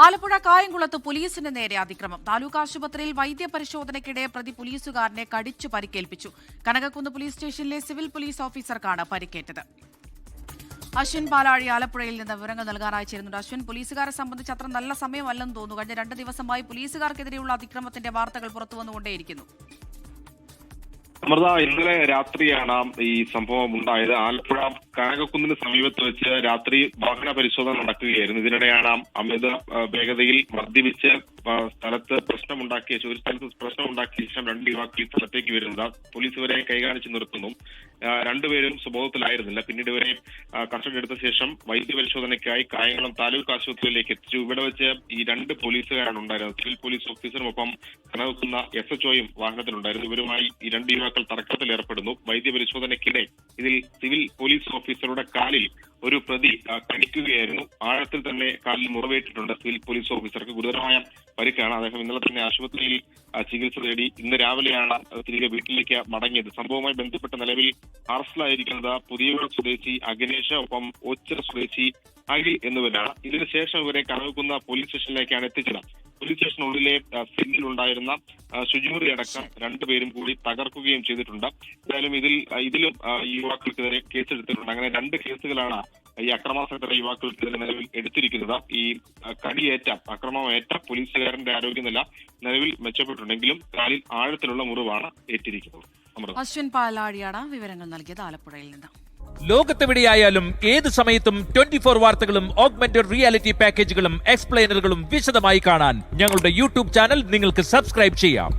ആലപ്പുഴ കായംകുളത്ത് പോലീസിന് നേരെ അതിക്രമം. താലൂക്ക് ആശുപത്രിയിൽ വൈദ്യപരിശോധനയ്ക്കിടെ പ്രതി പോലീസുകാരനെ കടിച്ചു പരിക്കേൽപ്പിച്ചു. കനകക്കുന്ന് പോലീസ് സ്റ്റേഷനിലെ സിവിൽ പോലീസ് ഓഫീസർക്കാണ് പരിക്കേറ്റത്. അശ്വിൻ പാലാഴി ആലപ്പുഴയിൽ നിന്ന് വിവരങ്ങൾ നൽകാനായി ചേരുന്നുണ്ട്. അശ്വിൻ, പോലീസുകാരെ സംബന്ധിച്ച് അത്ര നല്ല സമയമല്ലെന്ന് തോന്നുന്നു. കഴിഞ്ഞ 2 ദിവസമായി പോലീസുകാർക്കെതിരെയുള്ള അതിക്രമത്തിന്റെ വാർത്തകൾ പുറത്തുവന്നുകൊണ്ടേയിരിക്കുന്നു. അമൃത, ഇന്നലെ രാത്രിയാണ് ഈ സംഭവം ഉണ്ടായത്. ആലപ്പുഴ കനകക്കുന്നിന് സമീപത്ത് വെച്ച് രാത്രി വാഹന പരിശോധന നടക്കുകയായിരുന്നു. ഇതിനിടെയാണ് അമിത വേഗതയിൽ മദ്യപിച്ച് സ്ഥലത്ത് പ്രശ്നമുണ്ടാക്കിയ ശേഷം 2 യുവാക്കൾ സ്ഥലത്തേക്ക് വരുന്നത്. പോലീസ് ഇവരെ കൈകാണിച്ച് നിർത്തുന്നു. രണ്ടുപേരും സുബോധത്തിലായിരുന്നില്ല. പിന്നീട് ഇവരെ കസ്റ്റഡി എടുത്ത ശേഷം വൈദ്യപരിശോധനയ്ക്കായി കായംകുളം താലൂക്ക് ആശുപത്രിയിലേക്ക് എത്തിച്ചു. ഇവിടെ വെച്ച് ഈ 2 പോലീസുകാരാണ് ഉണ്ടായിരുന്നത്. സിവിൽ പോലീസ് ഓഫീസറുമൊപ്പം കനകക്കുന്ന SHOയും വാഹനത്തിലുണ്ടായിരുന്നു. ഇവരുമായി ഈ 2 യുവാക്കൾ തർക്കത്തിൽ ഏർപ്പെടുന്നു. വൈദ്യപരിശോധനയ്ക്കിടെ ഇതിൽ സിവിൽ പോലീസ് ഓഫീസറുടെ കാലിൽ ഒരു പ്രതി കടിക്കുകയായിരുന്നു. ആഴത്തിൽ തന്നെ കാലിൽ മുറിവേറ്റിട്ടുണ്ട്. സിവിൽ പോലീസ് ഓഫീസർക്ക് ഗുരുതരമായ പരിക്കാണ്. അദ്ദേഹം ഇന്നലെ തന്നെ ആശുപത്രിയിൽ ചികിത്സ തേടി ഇന്ന് രാവിലെയാണ് തിരികെ വീട്ടിലേക്ക് മടങ്ങിയത്. സംഭവവുമായി ബന്ധപ്പെട്ട നിലവിൽ അറസ്റ്റിലായിരിക്കുന്നത് പുതിയവർ സ്വദേശി അഖിലേഷ്, ഒപ്പം ഓച്ചിറ സ്വദേശി അഖിൽ എന്നിവരാണ്. ഇതിനുശേഷം ഇവരെ കനകക്കുന്ന പോലീസ് സ്റ്റേഷനിലേക്കാണ് എത്തിച്ചത്. പോലീസ് സ്റ്റേഷനുള്ളിലെ സെല്ലിലുണ്ടായിരുന്ന ശുചിമുറി അടക്കം 2 പേരും കൂടി തകർക്കുകയും ചെയ്തിട്ടുണ്ട്. എന്തായാലും ഇതിലും യുവാക്കൾക്കെതിരെ കേസെടുത്തിട്ടുണ്ട്. അങ്ങനെ 2 കേസുകളാണ് ഈ അക്രമാസക്തരായ യുവാക്കൾക്കെതിരെ നിലവിൽ എടുത്തിരിക്കുന്നത്. ഈ അക്രമമേറ്റ പോലീസുകാരന്റെ ആരോഗ്യനില നിലവിൽ മെച്ചപ്പെട്ടിട്ടുണ്ടെങ്കിലും കാലിൽ ആഴത്തിലുള്ള മുറിവാണ് ഏറ്റിരിക്കുന്നത്. അശ്വിൻ പാലാഴിയാണ് വിവരങ്ങൾ നൽകിയത് ആലപ്പുഴയിൽ നിന്ന്. ലോകത്തെവിടെയായാലും ഏത് സമയത്തും 24 വാർത്തകളും ഓഗ്മെന്റഡ് റിയാലിറ്റി പാക്കേജുകളും എക്സ്പ്ലെയിനറുകളും വിശദമായി കാണാൻ ഞങ്ങളുടെ യൂട്യൂബ് ചാനൽ നിങ്ങൾക്ക് സബ്സ്ക്രൈബ് ചെയ്യാം.